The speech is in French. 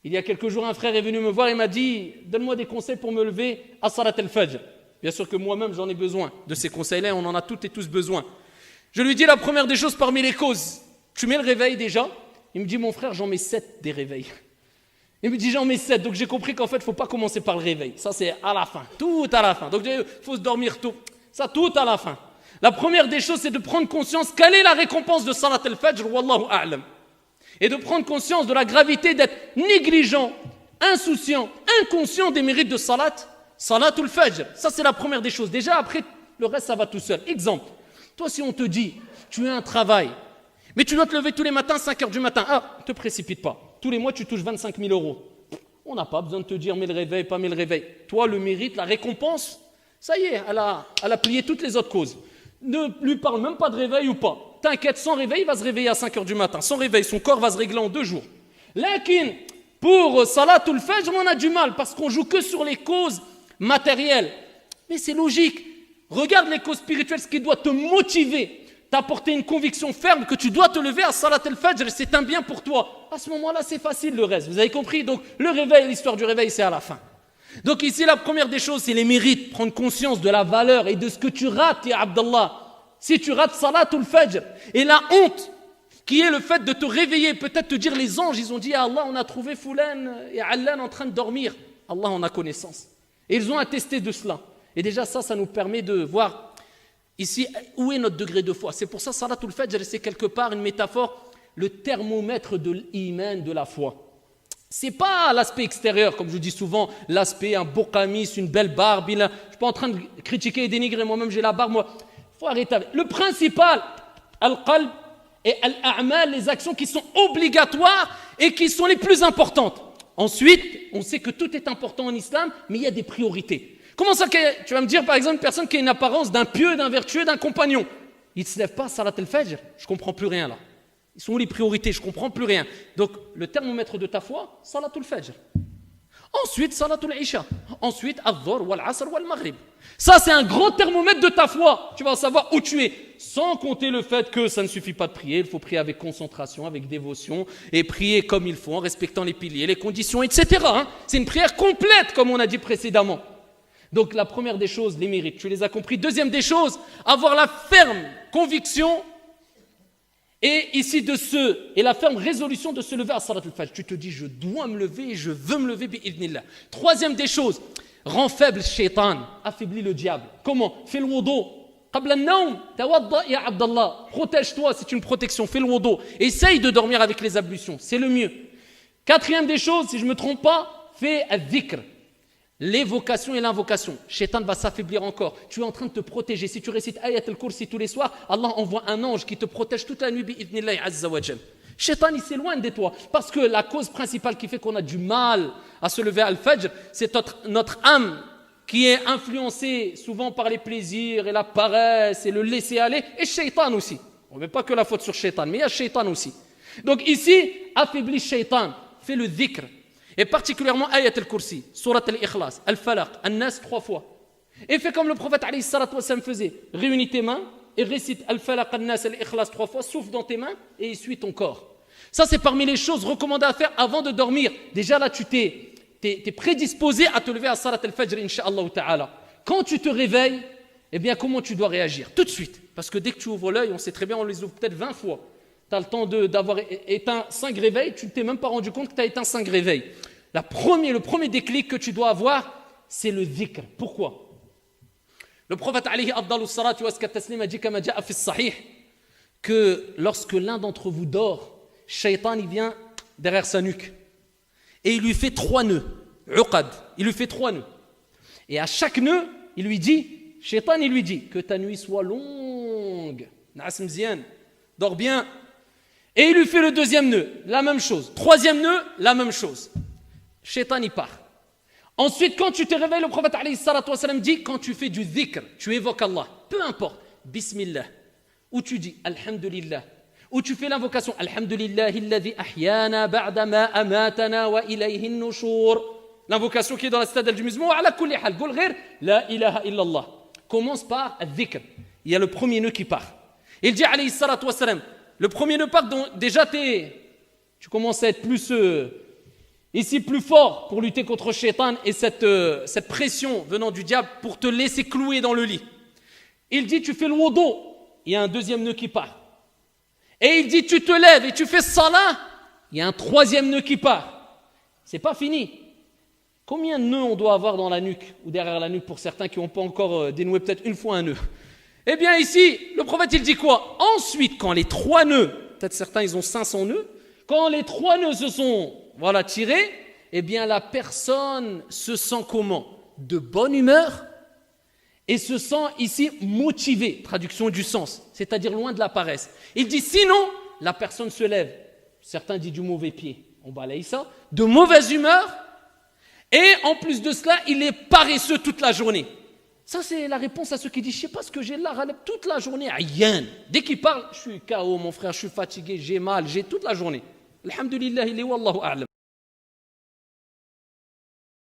Il y a quelques jours, un frère est venu me voir et m'a dit « Donne-moi des conseils pour me lever à Salat al-Fajr ». Bien sûr que moi-même, j'en ai besoin de ces conseils-là, on en a toutes et tous besoin. Je lui dis la première des choses parmi les causes. Tu mets le réveil déjà? Il me dit « Mon frère, j'en mets 7 des réveils ». Il me dit j'en mets 7, donc j'ai compris qu'en fait, il ne faut pas commencer par le réveil. Ça, c'est à la fin, tout à la fin. Donc, il faut se dormir tôt. Ça, tout à la fin. La première des choses, c'est de prendre conscience quelle est la récompense de Salat al-Fajr, wallahu a'lam. Et de prendre conscience de la gravité d'être négligent, insouciant, inconscient des mérites de Salat al-Fajr. Ça, c'est la première des choses. Déjà, après, le reste, ça va tout seul. Exemple, toi, si on te dit, tu as un travail, mais tu dois te lever tous les matins, 5 heures du matin. Ah, ne te précipite pas. Tous les mois, tu touches 25 000 euros. On n'a pas besoin de te dire, mets le réveil, pas mets le réveil. Toi, le mérite, la récompense, ça y est, elle a plié toutes les autres causes. Ne lui parle même pas de réveil ou pas. T'inquiète, sans réveil, il va se réveiller à 5 heures du matin. Sans réveil, son corps va se régler en 2 jours. Lakin, pour Salatul Fajr, on a du mal parce qu'on joue que sur les causes matérielles. Mais c'est logique. Regarde les causes spirituelles, ce qui doit te motiver, t'apporter une conviction ferme que tu dois te lever à Salat al-Fajr, c'est un bien pour toi. À ce moment-là, c'est facile le reste. Vous avez compris? Donc, le réveil, l'histoire du réveil, c'est à la fin. Donc ici, la première des choses, c'est les mérites. Prendre conscience de la valeur et de ce que tu rates, ya Abdallah. Si tu rates Salat al-Fajr. Et la honte, qui est le fait de te réveiller, peut-être te dire, les anges, ils ont dit à Allah, on a trouvé Foulan et Allan en train de dormir. Allah en a connaissance. Et ils ont attesté de cela. Et déjà, ça nous permet de voir ici, où est notre degré de foi? C'est pour ça, Salatul Fajr, c'est quelque part une métaphore, le thermomètre de l'iman, de la foi. C'est pas l'aspect extérieur, comme je dis souvent, l'aspect, un beau camis, une belle barbe. Je suis pas en train de critiquer et dénigrer, moi-même j'ai la barbe, moi. Faut arrêter avec. Le principal, al-qalb et al-a'mal, les actions qui sont obligatoires et qui sont les plus importantes. Ensuite, on sait que tout est important en islam, mais il y a des priorités. Comment ça, tu vas me dire par exemple une personne qui a une apparence d'un pieux, d'un vertueux, d'un compagnon. Il ne se lève pas à Salat al-Fajr, je ne comprends plus rien là. Ils sont où les priorités, je ne comprends plus rien. Donc le thermomètre de ta foi, Salat al-Fajr. Ensuite, Salat al-Isha. Ensuite, Al-Dhuhr, Wal-Asr, Wal-Maghrib. Ça c'est un grand thermomètre de ta foi. Tu vas savoir où tu es. Sans compter le fait que ça ne suffit pas de prier, il faut prier avec concentration, avec dévotion, et prier comme il faut, en respectant les piliers, les conditions, etc. C'est une prière complète, comme on a dit précédemment. Donc la première des choses, les mérites, tu les as compris. Deuxième des choses, avoir la ferme conviction et ici et la ferme résolution de se lever à Salat al-Fajr. Tu te dis, je dois me lever et je veux me lever bi'idhnillah. Troisième des choses, rend faible shaitan, affaiblit le diable. Comment? Fais le wudu. Qabla an-nawm, tawadda ya Abdallah. Protège-toi, c'est une protection. Fais le wudu. Essaye de dormir avec les ablutions, c'est le mieux. Quatrième des choses, si je ne me trompe pas, fais al-dhikr. L'évocation et l'invocation. Shaitan va s'affaiblir encore. Tu es en train de te protéger. Si tu récites Ayat al-Kursi tous les soirs, Allah envoie un ange qui te protège toute la nuit bi'idhnillahi azza wa jal. Shaitan, il s'éloigne de toi. Parce que la cause principale qui fait qu'on a du mal à se lever à al-Fajr, c'est notre âme qui est influencée souvent par les plaisirs et la paresse et le laisser-aller. Et Shaitan aussi. On ne met pas que la faute sur Shaitan, mais il y a Shaitan aussi. Donc ici, affaiblis Shaitan. Fais le dhikr. Et particulièrement Ayat al-Kursi, Surat al-Ikhlas, al-Falaq, al-Nas 3 fois. Et fais comme le prophète alayhi salatu wa sallam faisait. Réunis tes mains et récite al-Falaq, al-Nas, al-Ikhlas 3 fois, souffle dans tes mains et essuie ton corps. Ça, c'est parmi les choses recommandées à faire avant de dormir. Déjà là, tu t'es prédisposé à te lever à Salat al-Fajr, incha'Allah ta'ala. Quand tu te réveilles, eh bien, comment tu dois réagir? Tout de suite. Parce que dès que tu ouvres l'œil, on sait très bien, on les ouvre peut-être 20 fois. Tu as le temps d'avoir éteint 5 réveils, tu ne t'es même pas rendu compte que tu as éteint 5 réveils. Le premier déclic que tu dois avoir, c'est le dhikr. Pourquoi? Le prophète alayhi afdalu salatu wa taslim a dit kama ja'a fi sahih que lorsque l'un d'entre vous dort, Shaitan il vient derrière sa nuque et il lui fait 3 nœuds. Uqad, il lui fait 3 nœuds. Et à chaque nœud, il lui dit, Shaitan il lui dit que ta nuit soit longue. Na'as mzian, dors bien. Et il lui fait le 2e nœud, la même chose. 3e nœud, la même chose. Shaitan y part. Ensuite, quand tu te réveilles, le prophète alayhi salatu wa sallam dit, quand tu fais du dhikr, tu évoques Allah, peu importe, Bismillah, ou tu dis Alhamdulillah, ou tu fais l'invocation Alhamdulillahi alladhi ahyana ba'da ma amatana wa ilayhi an-nushur. L'invocation qui est dans la citadelle du musulman, wa ala kulli hal, qul ghayr la ilaha illallah. Commence par al-dhikr. Il y a le premier nœud qui part. Il dit alayhi salatu wa sallam, le premier nœud part, donc déjà tu commences à être plus Ici, plus fort pour lutter contre Shaitan et cette pression venant du diable pour te laisser clouer dans le lit. Il dit, tu fais le wudu, il y a un deuxième nœud qui part. Et il dit, tu te lèves et tu fais salat, il y a un troisième nœud qui part. C'est pas fini. Combien de nœuds on doit avoir dans la nuque ou derrière la nuque pour certains qui n'ont pas encore dénoué peut-être une fois un nœud? Eh bien ici, le prophète il dit quoi? Ensuite, quand les 3 nœuds, peut-être certains ils ont 500 nœuds, quand les 3 nœuds se sont tirés, eh bien la personne se sent comment? De bonne humeur et se sent ici motivée, traduction du sens, c'est-à-dire loin de la paresse. Il dit sinon, la personne se lève, certains disent du mauvais pied, on balaye ça, de mauvaise humeur, et en plus de cela, il est paresseux toute la journée. Ça, c'est la réponse à ceux qui disent, je ne sais pas ce que j'ai là, toute la journée, aïen. Dès qu'il parle, je suis KO, mon frère, je suis fatigué, j'ai mal, j'ai toute la journée. Alhamdulillah, il est wallahu a'lam.